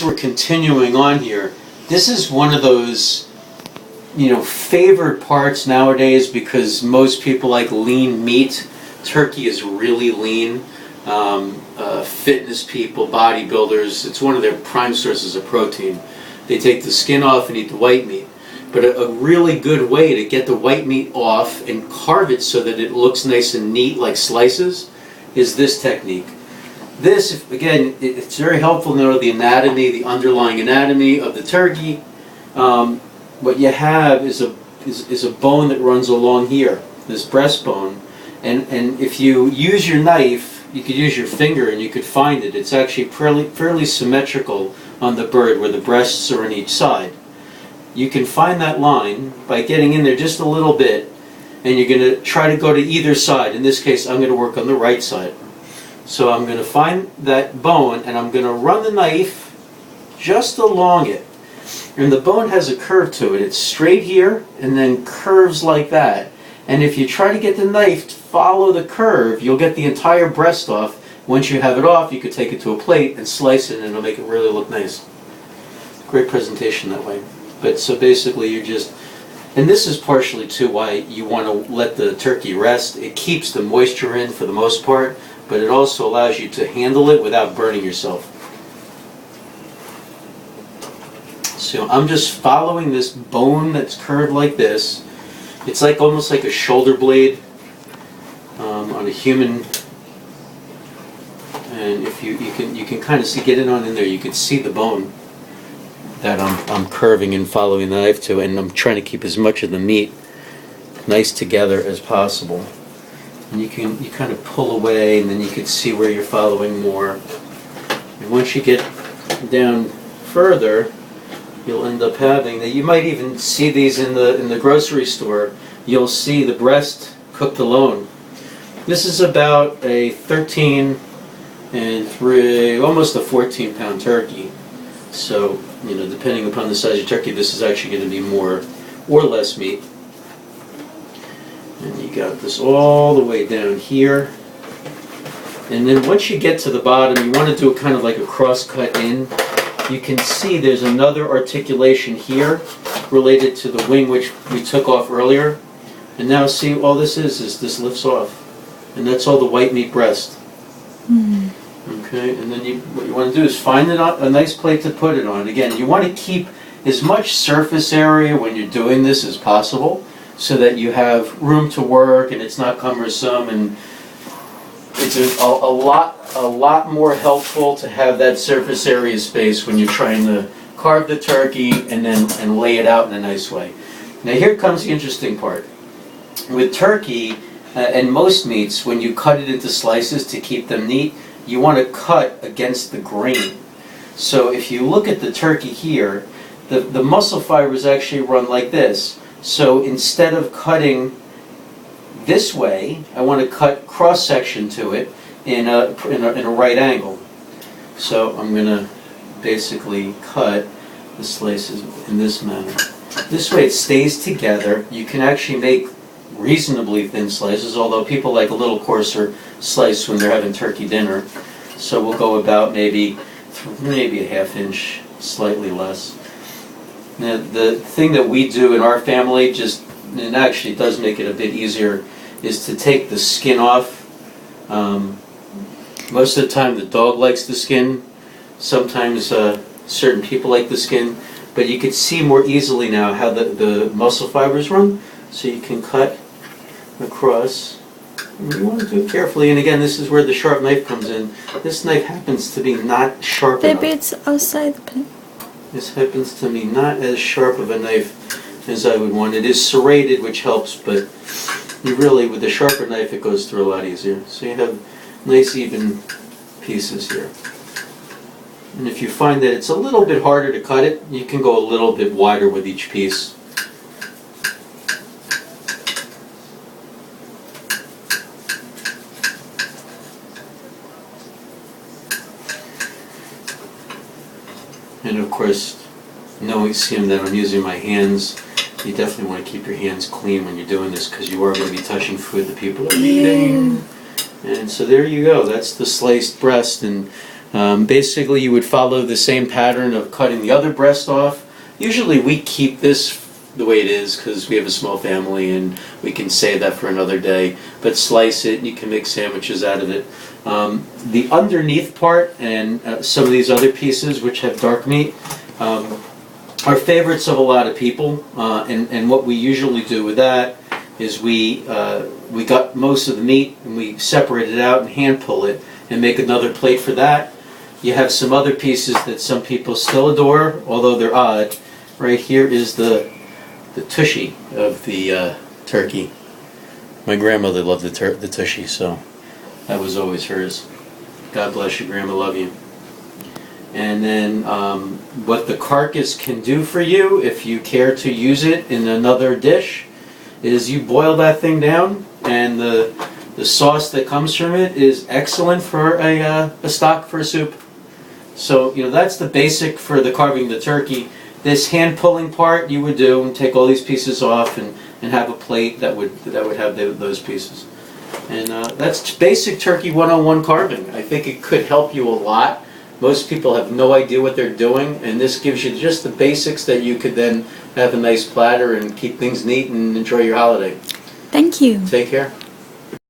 We're continuing on here. This is one of those, favored parts nowadays because most people like lean meat. Turkey is really lean. Fitness people, bodybuilders, it's one of their prime sources of protein. They take the skin off and eat the white meat. But a really good way to get the white meat off and carve it so that it looks nice and neat like slices is this technique. This, again, it's very helpful to know the anatomy, the underlying anatomy of the turkey. What you have is a bone that runs along here, this breastbone. And if you use your knife, you could use your finger and you could find it. It's actually fairly symmetrical on the bird where the breasts are on each side. You can find that line by getting in there just a little bit, and you're going to try to go to either side. In this case, I'm going to work on the right side. So I'm going to find that bone and I'm going to run the knife just along it. And the bone has a curve to it. It's straight here and then curves like that. And if you try to get the knife to follow the curve, you'll get the entire breast off. Once you have it off, you could take it to a plate and slice it and it'll make it really look nice. Great presentation that way. But so basically you're just, and this is partially too why you want to let the turkey rest. It keeps the moisture in for the most part, but it also allows you to handle it without burning yourself. So I'm just following this bone that's curved like this. It's like almost like a shoulder blade on a human. And if you can kind of see, get it on in there, you can see the bone that I'm curving and following the knife to, and I'm trying to keep as much of the meat nice together as possible. And you kind of pull away, and then you can see where you're following more. And once you get down further, you'll end up having that. You might even see these in the grocery store. You'll see the breast cooked alone. This is about a 13 and 3, almost a 14-pound turkey. So, depending upon the size of your turkey, this is actually going to be more or less meat. And you got this all the way down here. And then once you get to the bottom, you want to do it kind of like a cross cut in. You can see there's another articulation here related to the wing which we took off earlier. And now see, all this is this lifts off. And that's all the white meat breast. Mm. Okay, and then what you want to do is find a nice plate to put it on. Again, you want to keep as much surface area when you're doing this as possible so that you have room to work and it's not cumbersome, and it's a lot more helpful to have that surface area space when you're trying to carve the turkey and lay it out in a nice way. Now here comes the interesting part. With turkey and most meats, when you cut it into slices to keep them neat, you want to cut against the grain. So if you look at the turkey here, the muscle fibers actually run like this. So instead of cutting this way, I want to cut cross section to it in a right angle. So I'm going to basically cut the slices in this manner. This way it stays together. You can actually make reasonably thin slices, although people like a little coarser slice when they're having turkey dinner. So we'll go about maybe a half inch, slightly less. Now the thing that we do in our family, and actually does make it a bit easier, is to take the skin off. Most of the time the dog likes the skin. Sometimes certain people like the skin. But you can see more easily now how the muscle fibers run. So you can cut across. You want to do it carefully. And again, this is where the sharp knife comes in. This knife happens to be not sharp enough. Maybe it's outside the pen. This happens to be not as sharp of a knife as I would want. It is serrated, which helps, but you really, with the sharper knife, it goes through a lot easier. So you have nice even pieces here. And if you find that it's a little bit harder to cut it, you can go a little bit wider with each piece. And of course, seeing that I'm using my hands, you definitely want to keep your hands clean when you're doing this because you are going to be touching food that people are eating. And so there you go. That's the sliced breast. And Basically, you would follow the same pattern of cutting the other breast off. Usually we keep this the way it is because we have a small family and we can save that for another day. But slice it and you can make sandwiches out of it. The underneath part and some of these other pieces which have dark meat are favorites of a lot of people. And what we usually do with that is we got most of the meat and we separate it out and hand pull it and make another plate for that. You have some other pieces that some people still adore, although they're odd. Right here is the tushy of the turkey. My grandmother loved the tushy, so that was always hers. God bless you, Grandma, love you. And then what the carcass can do for you, if you care to use it in another dish, is you boil that thing down, and the sauce that comes from it is excellent for a stock for a soup. So that's the basic for the carving the turkey. This hand pulling part you would do and take all these pieces off and have a plate that would have those pieces. And that's basic Turkey 101 carving. I think it could help you a lot. Most people have no idea what they're doing, and this gives you just the basics that you could then have a nice platter and keep things neat and enjoy your holiday. Thank you. Take care.